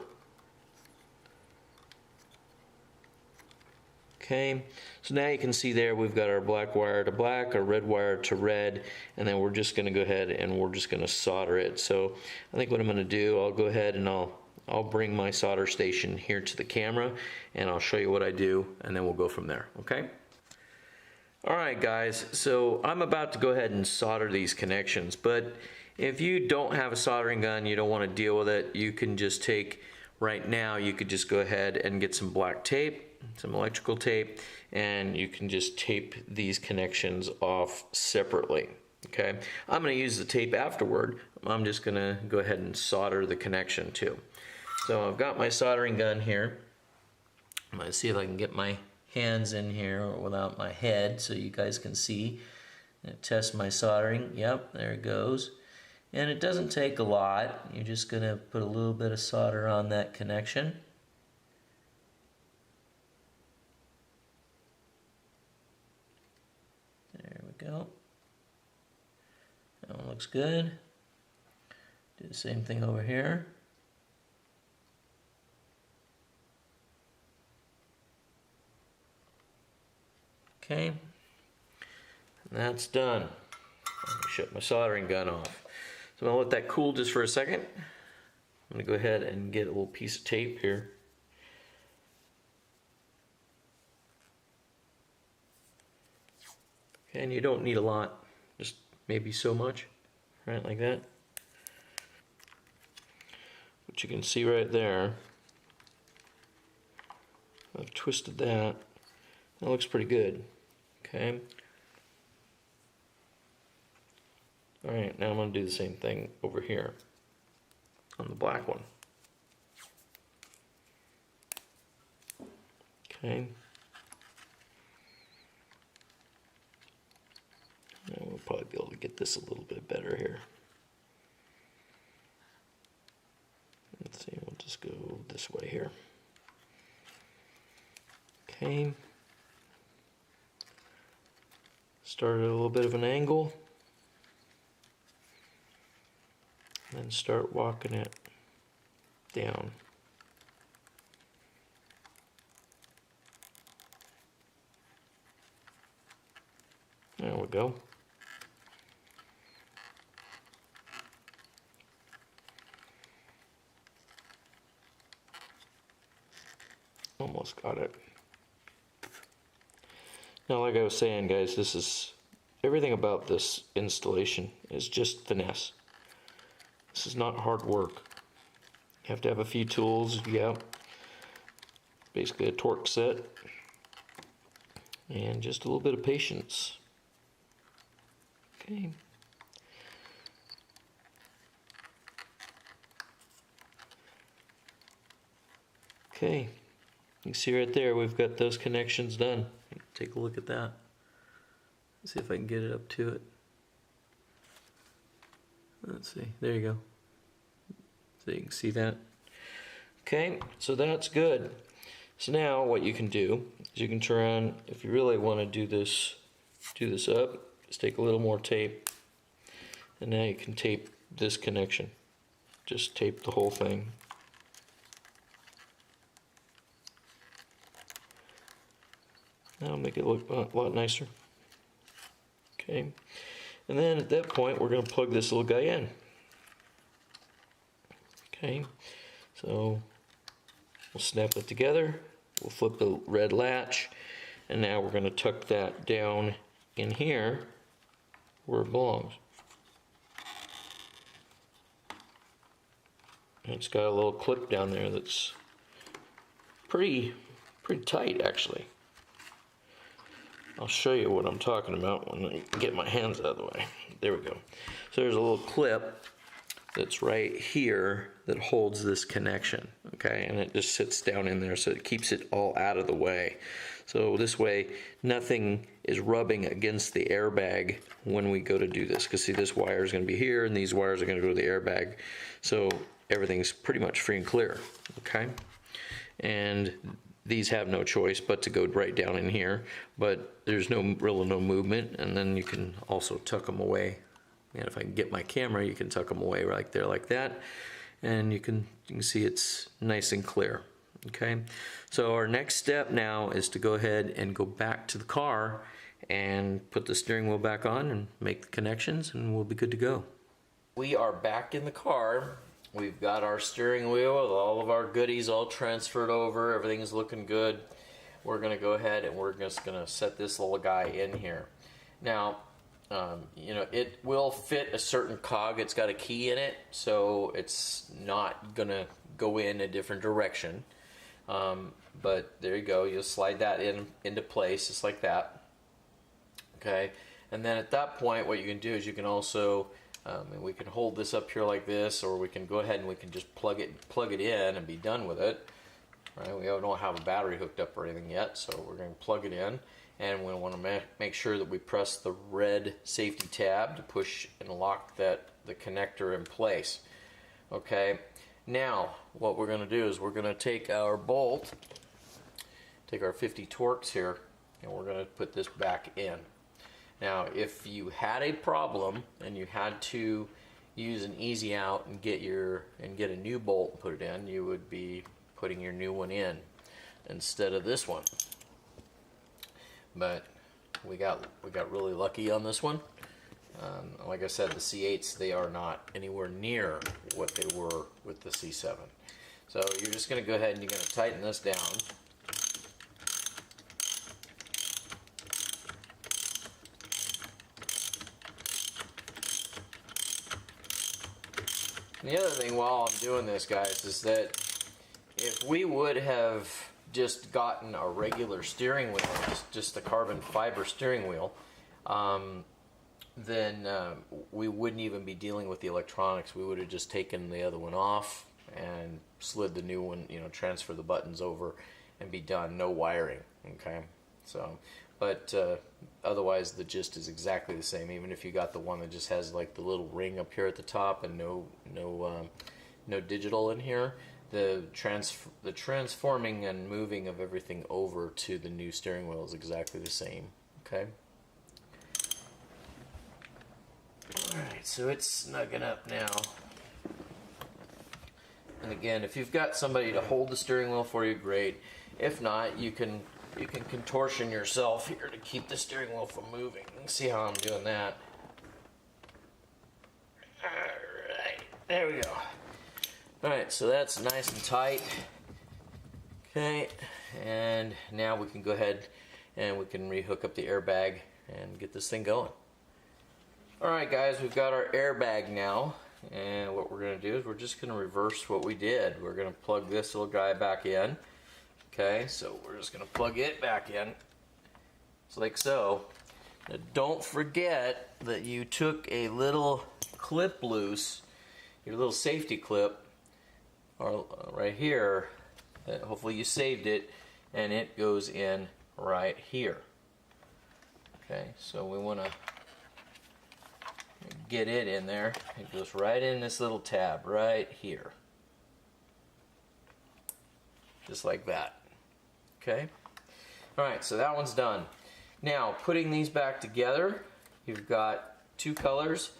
Okay, so now you can see there we've got our black wire to black, our red wire to red, and then we're just going to go ahead and we're just going to solder it. So I think what I'm going to do, I'll go ahead and I'll bring my solder station here to the camera and I'll show you what I do, and then we'll go from there. Okay. Alright guys, so I'm about to go ahead and solder these connections, but If you don't have a soldering gun, you don't want to deal with it, you can just take, right now, you could just go ahead and get some black tape, some electrical tape, and you can just tape these connections off separately. Okay, I'm going to use the tape afterward. I'm just going to go ahead and solder the connection too. So I've got my soldering gun here. I'm going to see if I can get my hands in here without my head so you guys can see. Test my soldering. Yep, there it goes. And it doesn't take a lot. You're just going to put a little bit of solder on that connection. There we go. That one looks good. Do the same thing over here. Okay, and that's done. I'm going to shut my soldering gun off. So I'm going to let that cool just for a second. I'm going to go ahead and get a little piece of tape here. Okay, and you don't need a lot, just maybe so much, right, like that. But you can see right there, I've twisted that. That looks pretty good. Okay. Alright, now I'm going to do the same thing over here on the black one. Okay. Now we'll probably be able to get this a little bit better here. Let's see, we'll just go this way here. Okay. Start at a little bit of an angle. Then start walking it down. There we go. Almost got it. Now, like I was saying, guys, this is everything about this installation is just finesse. This is not hard work. You have to have a few tools, yeah. Basically a torque set and just a little bit of patience. Okay. Okay. You can see right there we've got those connections done. Take a look at that. See if I can get it up to it. Let's see, there you go. So you can see that. Okay, so that's good. So now what you can do is you can turn around, if you really want to do this up, just take a little more tape, and now you can tape this connection. Just tape the whole thing. That'll make it look a lot nicer. Okay, and then at that point we're going to plug this little guy in. Okay, so we'll snap it together, we'll flip the red latch, and now we're going to tuck that down in here where it belongs. And it's got a little clip down there that's pretty tight, actually. I'll show you what I'm talking about when I get my hands out of the way. There we go. So there's a little clip that's right here that holds this connection, okay? And it just sits down in there so it keeps it all out of the way. So this way, nothing is rubbing against the airbag when we go to do this. Because see, this wire is going to be here, and these wires are going to go to the airbag. So everything's pretty much free and clear, okay? And these have no choice but to go right down in here, but there's no movement, and then you can also tuck them away. And if I can get my camera, you can tuck them away right there like that, and you can see it's nice and clear. Okay, so our next step now is to go ahead and go back to the car and put the steering wheel back on and make the connections, and we'll be good to go. We are back in the car. We've got our steering wheel with all of our goodies all transferred over. Everything is looking good. We're going to go ahead and we're just going to set this little guy in here. Now,
You know, it will fit a certain cog. It's got a key in it, so it's not gonna go in a different direction. But there you go. You'll slide that into place just like that. Okay, and then at that point, what you can do is you can also, and we can hold this up here like this, or we can go ahead and we can just plug it in and be done with it. Right? We don't have a battery hooked up or anything yet, so we're going to plug it in, and we want to make sure that we press the red safety tab to push and lock the connector in place. Okay, now what we're going to do is we're going to take our bolt, take our 50 Torx here, and we're going to put this back in. Now, if you had a problem and you had to use an easy out and get a new bolt and put it in, you would be putting your new one in instead of this one. But we got really lucky on this one. Like I said, the C8s, they are not anywhere near what they were with the C7. So you're just going to go ahead and you're going to tighten this down. And the other thing while I'm doing this, guys, is that if we would have just gotten a regular steering wheel, just the carbon fiber steering wheel, then we wouldn't even be dealing with the electronics. We would have just taken the other one off and slid the new one, you know, transfer the buttons over and be done. No wiring, okay? So, but otherwise the gist is exactly the same, even if you got the one that just has like the little ring up here at the top and no digital in here. The transforming and moving of everything over to the new steering wheel is exactly the same. Okay. Alright, so it's snugging up now. And again, if you've got somebody to hold the steering wheel for you, great. If not, you can contortion yourself here to keep the steering wheel from moving. You can see how I'm doing that. Alright, there we go. Alright, so that's nice and tight. Okay, and now we can go ahead and we can rehook up the airbag and get this thing going. Alright guys, we've got our airbag now, and what we're going to do is we're just going to reverse what we did. We're going to plug this little guy back in. Okay, so we're just going to plug it back in, just like so. Now don't forget that you took a little clip loose, your little safety clip, or right here. Hopefully you saved it, and it goes in right here. Okay, so we want to get it in there. It goes right in this little tab right here, just like that. Okay, alright, so that one's done. Now putting these back together, you've got two colors.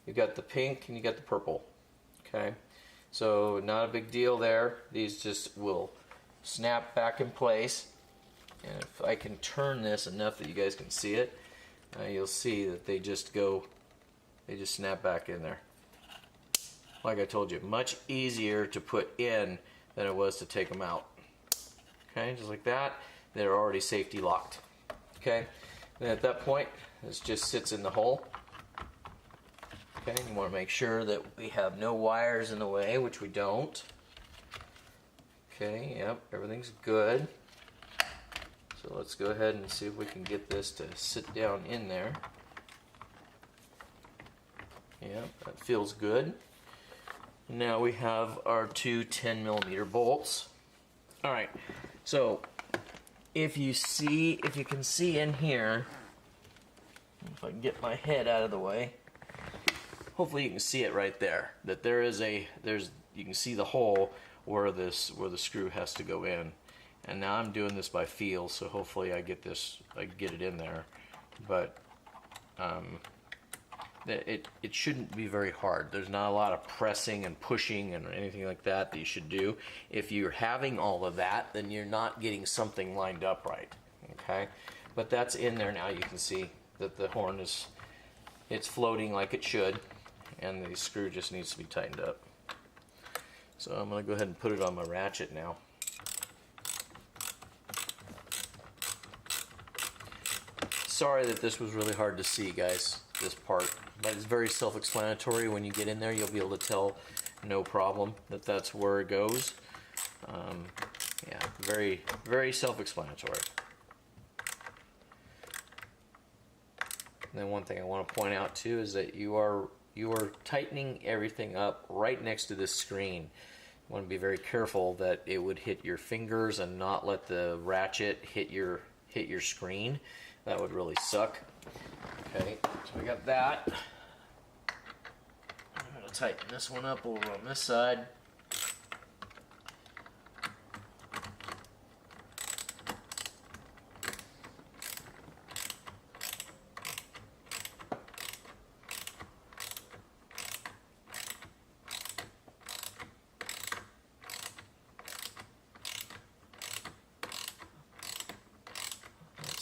You've got the pink and you got the purple. Okay, so not a big deal there. These just will snap back in place, and if I can turn this enough that you guys can see it, you'll see that they just snap back in there. Like I told you, much easier to put in than it was to take them out. Okay, just like that. They're already safety locked. Okay, and at that point, this just sits in the hole. Okay, you want to make sure that we have no wires in the way, which we don't. Okay, yep, everything's good. So let's go ahead and see if we can get this to sit down in there. Yep, that feels good. Now we have our two 10mm bolts. Alright, so if you can see in here, if I can get my head out of the way, hopefully you can see it right there, that you can see the hole where the screw has to go in. And now I'm doing this by feel, so hopefully I get it in there. But it shouldn't be very hard. There's not a lot of pressing and pushing and anything like that you should do. If you're having all of that, then you're not getting something lined up right. Okay, but that's in there now. You can see that the horn it's floating like it should, and the screw just needs to be tightened up. So I'm going to go ahead and put it on my ratchet now. Sorry that this was really hard to see, guys. this part, but it's very self-explanatory. When you get in there, you'll be able to tell, no problem, that that's where it goes. Yeah, very, very self-explanatory. And then one thing I want to point out too is that you are tightening everything up right next to this screen. You want to be very careful that it would hit your fingers and not let the ratchet hit your screen. That would really suck. Okay, so we got that. I'm going to tighten this one up over on this side.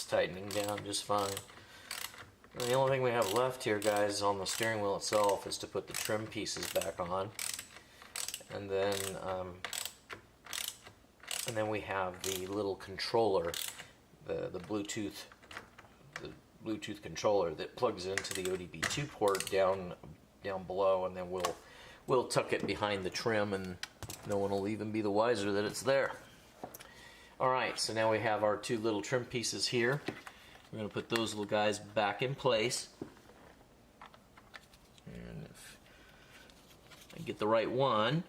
Tightening down just fine. And the only thing we have left here, guys, on the steering wheel itself is to put the trim pieces back on, and then we have the little controller, the Bluetooth controller that plugs into the ODB2 port down below, and then we'll tuck it behind the trim, and no one will even be the wiser that it's there. Alright, so now we have our two little trim pieces here. We're going to put those little guys back in place. And if I get the right one,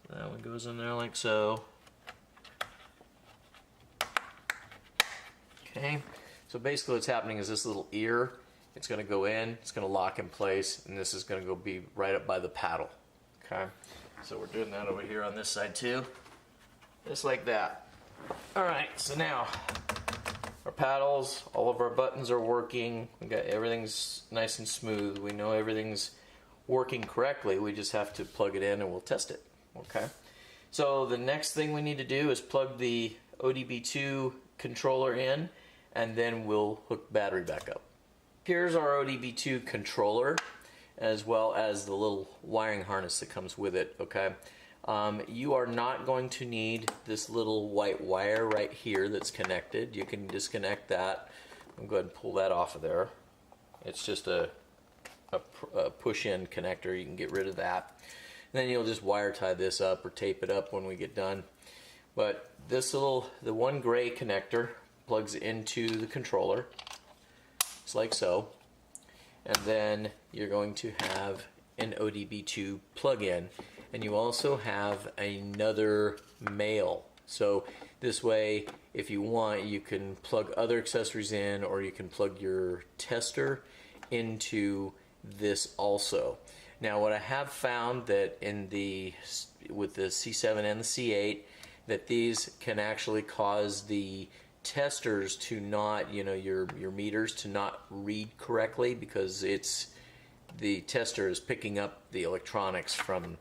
that one goes in there like so. Okay, so basically what's happening is this little ear, it's going to go in, it's going to lock in place, and this is going to go be right up by the paddle. Okay, so we're doing that over here on this side too, just like that. Alright, so now our paddles, all of our buttons are working, we got everything's nice and smooth, we know everything's working correctly, we just have to plug it in and we'll test it. Okay, so the next thing we need to do is plug the ODB2 controller in, and then we'll hook battery back up. Here's our ODB2 controller, as well as the little wiring harness that comes with it. Okay, you are not going to need this little white wire right here that's connected. You can disconnect that. I'm going to pull that off of there. It's just a push-in connector. You can get rid of that. And then you'll just wire tie this up or tape it up when we get done. But this the one gray connector plugs into the controller. It's like so. And then you're going to have an ODB2 plug-in, and you also have another male. So this way, if you want, you can plug other accessories in, or you can plug your tester into this also. Now, what I have found that with the C7 and the C8, that these can actually cause the testers to not, your meters to not read correctly, because the tester is picking up the electronics from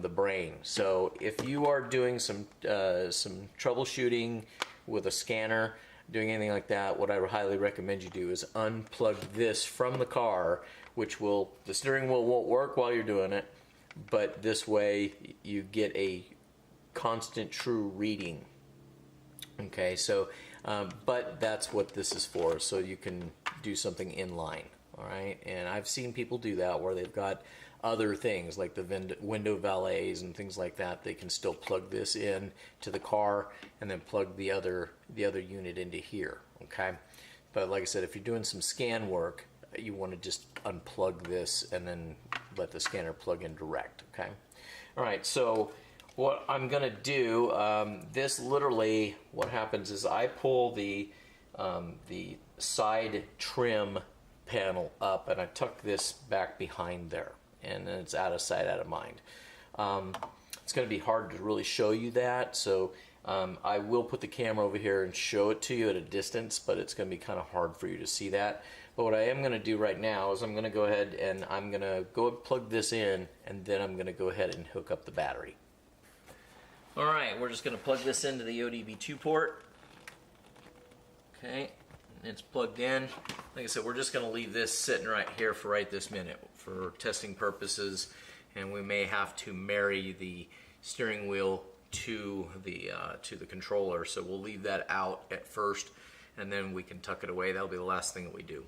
the brain. So if you are doing some troubleshooting with a scanner, doing anything like that, what I highly recommend you do is unplug this from the car, the steering wheel won't work while you're doing it, but this way you get a constant true reading. Okay, so but that's what this is for, so you can do something in line. All right, and I've seen people do that where they've got other things like the window valets and things like that. They can still plug this in to the car and then plug the other unit into here. Okay, but like I said, if you're doing some scan work, you want to just unplug this and then let the scanner plug in direct. Okay, all right, so what I'm gonna do, this literally, what happens is I pull the side trim panel up and I tuck this back behind there, and then it's out of sight, out of mind. It's gonna be hard to really show you that, so I will put the camera over here and show it to you at a distance, but it's gonna be kind of hard for you to see that. But what I am gonna do right now is I'm gonna go ahead and I'm gonna go and plug this in, and then I'm gonna go ahead and hook up the battery. Alright, we're just going to plug this into the ODB2 port. Okay, it's plugged in. Like I said, we're just going to leave this sitting right here for right this minute for testing purposes, and we may have to marry the steering wheel
to the controller. So we'll leave that out at first, and then we can tuck it away. That'll be the last thing that we do.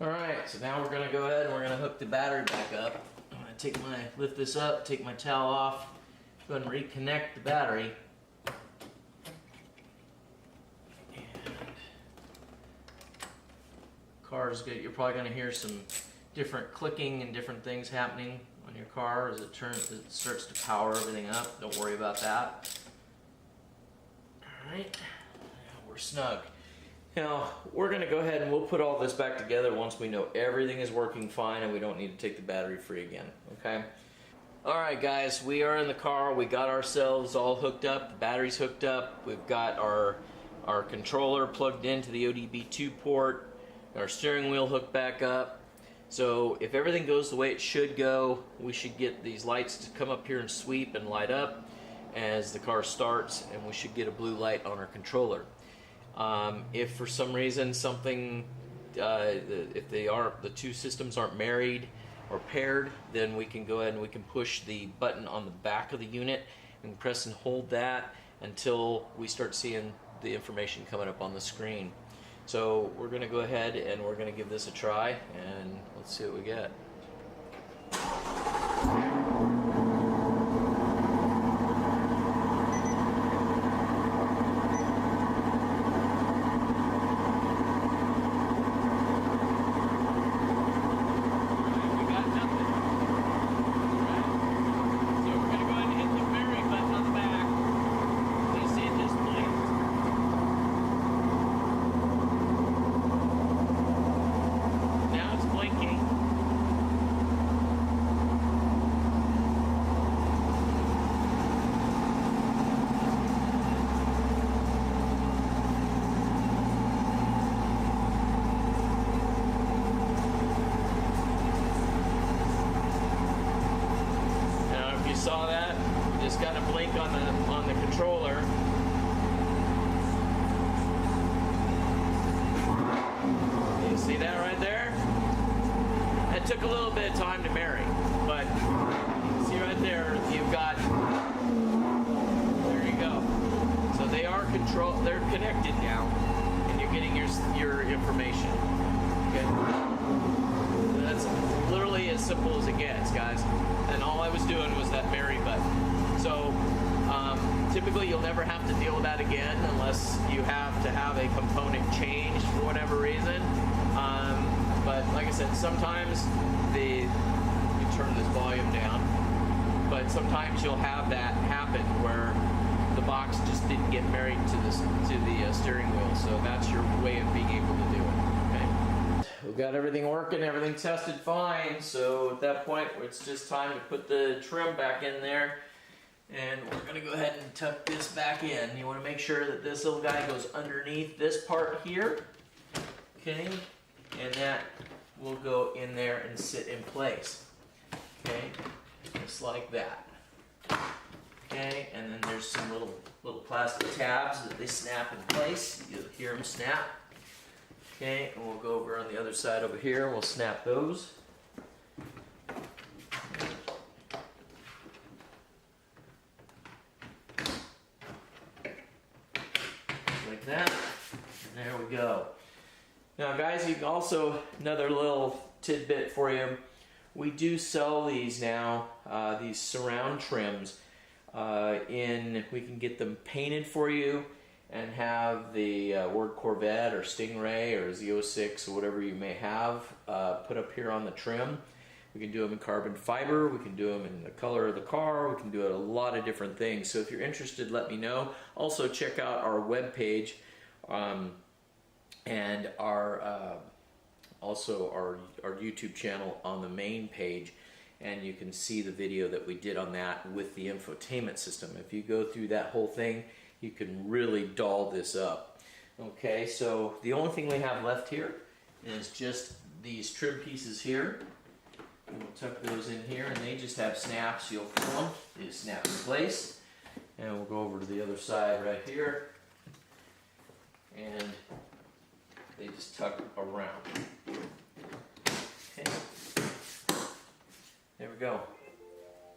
All right, so now we're gonna go ahead and we're gonna hook the battery back up. I'm gonna lift this up, take my towel off, go ahead and reconnect the battery. And car's good. You're probably gonna hear some different clicking and different things happening on your car as it starts to power everything up. Don't worry about that. All right, now we're snug. Now, we're going to go ahead and we'll put all this back together once we know everything is working fine and we don't need to take the battery free again, okay? Alright guys, we are in the car. We got ourselves all hooked up. The battery's hooked up. We've got our controller plugged into the ODB2 port. Our steering wheel hooked back up. So if everything goes the way it should go, we should get these lights to come up here and sweep and light up as the car starts, and we should get a blue light on our controller. If for some reason something, if the two systems aren't married or paired, then we can go ahead and we can push the button on the back of the unit and press and hold that until we start seeing the information coming up on the screen. So we're going to go ahead and we're going to give this a try, and let's see what we get. Saw that? We just got a blink on the controller. You see that right there? It took a little bit of time to marry, but see right there, you've got, there you go. So they are they're connected now, and you're getting your information. Okay. That's literally as simple as it gets, guys. And all I was doing was that marry button. So typically you'll never have to deal with that again unless you have to have a component changed for whatever reason. But like I said, sometimes you turn this volume down, but sometimes you'll have that happen where the box just didn't get married to the steering wheel. So that's your way of being able to do it. We've got everything working, everything tested fine, so at that point it's just time to put the trim back in there, and we're going to go ahead and tuck this back in. You want to make sure that this little guy goes underneath this part here, okay, and that will go in there and sit in place, okay, just like that, okay, and then there's some little plastic tabs that they snap in place. You'll hear them snap. Okay, and we'll go over on the other side over here and we'll snap those. Like that. And there we go. Now guys, you can also, another little tidbit for you, we do sell these now, these surround trims. We can get them painted for you and have the word Corvette or Stingray or Z06 or whatever you may have put up here on the trim. We can do them in carbon fiber, we can do them in the color of the car, we can do it a lot of different things. So if you're interested, let me know. Also check out our webpage and our YouTube channel on the main page, and you can see the video that we did on that with the infotainment system. If you go through that whole thing, you can really doll this up. Okay, so the only thing we have left here is just these trim pieces here. And we'll tuck those in here, and they just have snaps. You'll feel them, they just snap in place. And we'll go over to the other side right here, and they just tuck around. Okay. There we go.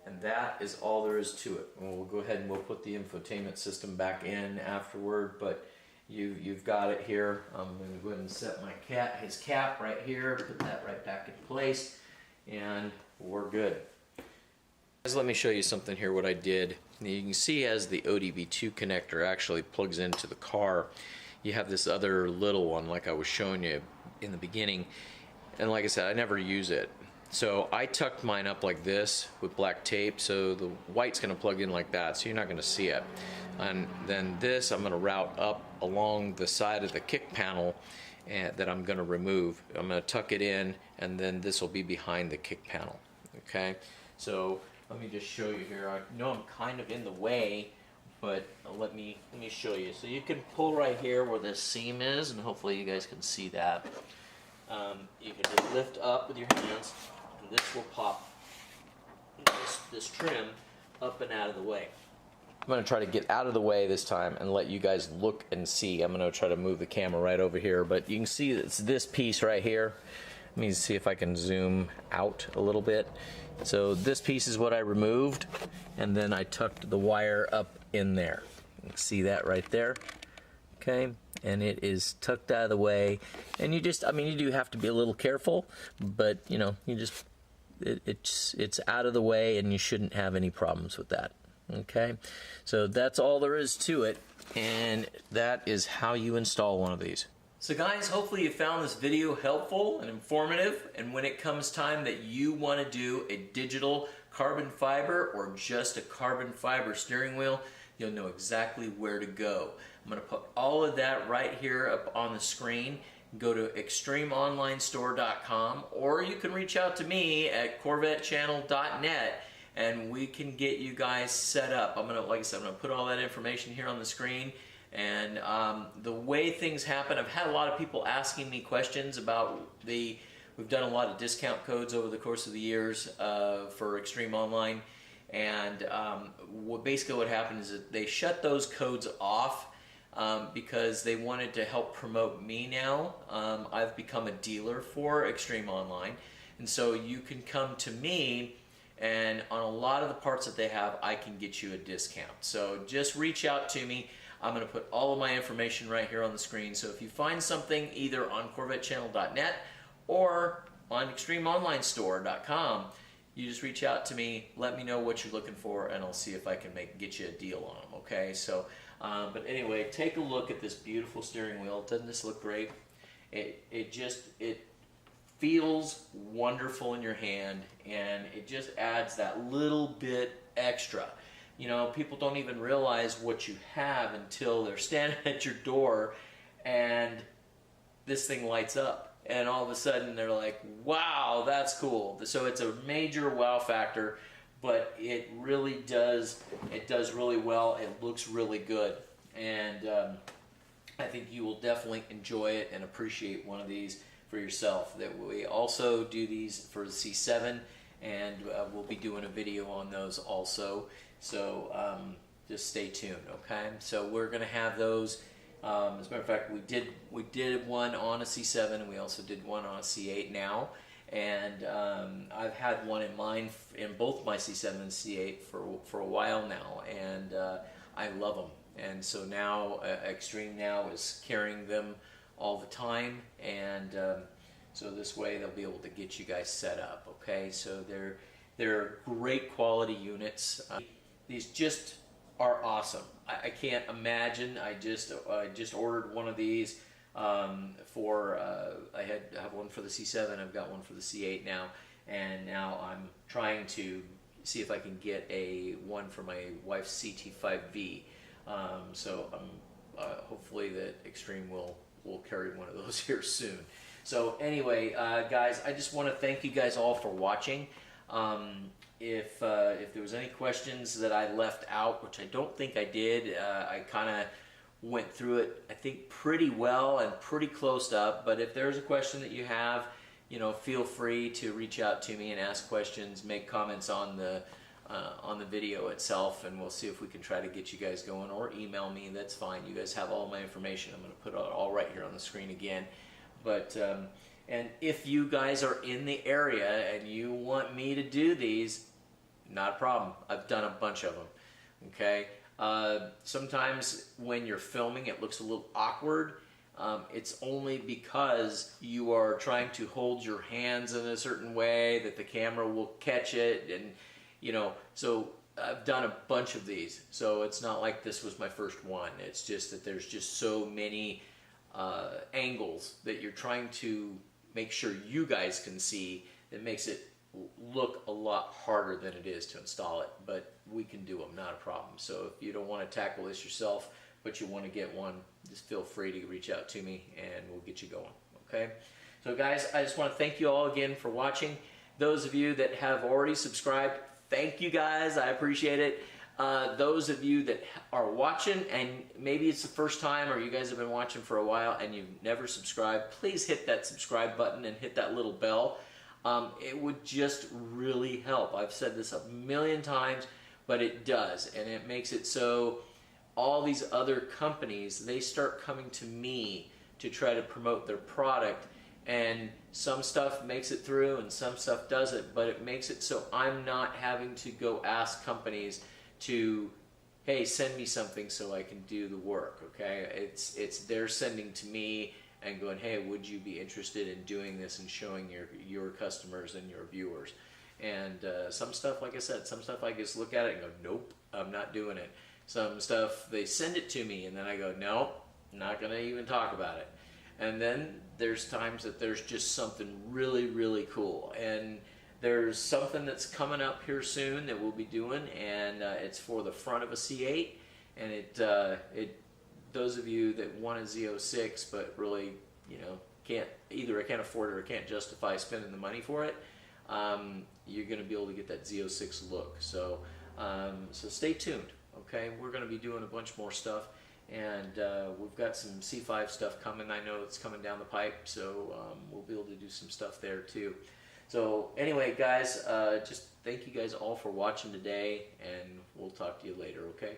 And
And that is all there is to it. Well, we'll go ahead and we'll put the infotainment system back in afterward, but you've got it here. I'm going to go ahead and set his cap right here, put that right back in place, and we're good. Guys, let me show you something here, what I did. You can see as the ODB2 connector actually plugs into the car, you have this other little one like I was showing you in the beginning, and like I said, I never use it. So I tucked mine up like this with black tape, so the white's going to plug in like that, so you're not going to see it. And then this I'm going to route up along the side of the kick panel that I'm going to remove. I'm going to tuck it in, and then this will be behind the kick panel. Okay, so let me just show you here. I know I'm kind of in the way, but let me show you. So you can pull right here where this seam is, and hopefully you guys can see that. You can just lift up with your hands, and this will pop this trim up and out of the way. I'm going to try to get out of the way this time and let you guys look and see. I'm going to try to move the camera right over here, but you can see it's this piece right here. Let me see if I can zoom out a little bit. So this piece is what I removed, and then I tucked the wire up in there. You can see that right there. Okay, and it is tucked out of the way, and you just, I mean, you do have to be a little careful, but you know, you just, it's out of the way, and you shouldn't have any problems with that. Okay, so that's all there is to it, and that is how you install one of these. So guys, hopefully you found this video helpful and informative, and when it comes time that you want to do a digital carbon fiber or just a carbon fiber steering wheel, you'll know exactly where to go. I'm going to put all of that right here up on the screen. Go to extremeonlinestore.com, or you can reach out to me at corvettechannel.net, and we can get you guys set up. I'm going to, like I said, I'm going to put all that information here on the screen. And the way things happen, I've had a lot of people asking me questions about we've done a lot of discount codes over the course of the years for Extreme Online. And basically what happened is that they shut those codes off because they wanted to help promote me now. I've become a dealer for Extreme Online. And so you can come to me, and on a lot of the parts that they have, I can get you a discount. So just reach out to me. I'm going to put all of my information right here on the screen. So if you find something either on corvettechannel.net or on extremeonlinestore.com, you just reach out to me, let me know what you're looking for, and I'll see if I can get you a deal on them, okay? So, but anyway, take a look at this beautiful steering wheel. Doesn't this look great? It feels wonderful in your hand, and it just adds that little bit extra. You know, people don't even realize what you have until they're standing at your door and this thing lights up. And all of a sudden they're like, wow, that's cool. So it's a major wow factor, but it really does, it does really well. It looks really good. And I think you will definitely enjoy it and appreciate one of these for yourself. That we also do these for the C7, and we'll be doing a video on those also. So just stay tuned, okay? So we're going to have those. As a matter of fact, we did one on a C7, and we also did one on a C8 now. And I've had one in mind in both my C7 and C8 for a while now, and I love them. And so now Extreme now is carrying them all the time, and so this way they'll be able to get you guys set up, okay? So they're great quality units. These just are awesome. I can't imagine. I just ordered one of these for I have one for the C7. I've got one for the C8 now, and now I'm trying to see if I can get one for my wife's CT5V. So hopefully that Extreme will carry one of those here soon. So anyway, guys, I just want to thank you guys all for watching. If there was any questions that I left out, which I don't think I did, I kind of went through it, I think, pretty well and pretty close up. But if there's a question that you have, you know, feel free to reach out to me and ask questions, make comments on the video itself, and we'll see if we can try to get you guys going, or email me. That's fine. You guys have all my information. I'm going to put it all right here on the screen again. But and if you guys are in the area and you want me to do these, not a problem. I've done a bunch of them. Okay. Sometimes when you're filming, it looks a little awkward. It's only because you are trying to hold your hands in a certain way that the camera will catch it, and so I've done a bunch of these. So it's not like this was my first one. It's just that there's just so many angles that you're trying to make sure you guys can see that makes it look a lot harder than it is to install it, but we can do them, not a problem. So if you don't want to tackle this yourself, but you want to get one, just feel free to reach out to me and we'll get you going, okay? So guys, I just want to thank you all again for watching. Those of you that have already subscribed, thank you guys, I appreciate it. Those of you that are watching and maybe it's the first time, or you guys have been watching for a while and you've never subscribed, please hit that subscribe button and hit that little bell. It would just really help. I've said this a million times, but it does, and it makes it so all these other companies, they start coming to me to try to promote their product, and some stuff makes it through and some stuff doesn't, but it makes it so I'm not having to go ask companies to, hey, send me something so I can do the work, okay? It's they're sending to me and going, hey, would you be interested in doing this and showing your customers and your viewers? And some stuff, like I said, some stuff I just look at it and go, nope, I'm not doing it. Some stuff, they send it to me and then I go, no, I'm not gonna even talk about it. And then there's times that there's just something really, really cool. And there's something that's coming up here soon that we'll be doing, and it's for the front of a C8, and those of you that want a Z06 but really, can't afford it or can't justify spending the money for it, you're going to be able to get that Z06 look. So, so stay tuned. Okay, we're going to be doing a bunch more stuff, and we've got some C5 stuff coming. I know it's coming down the pipe, so we'll be able to do some stuff there too. So anyway, guys, just thank you guys all for watching today, and we'll talk to you later. Okay.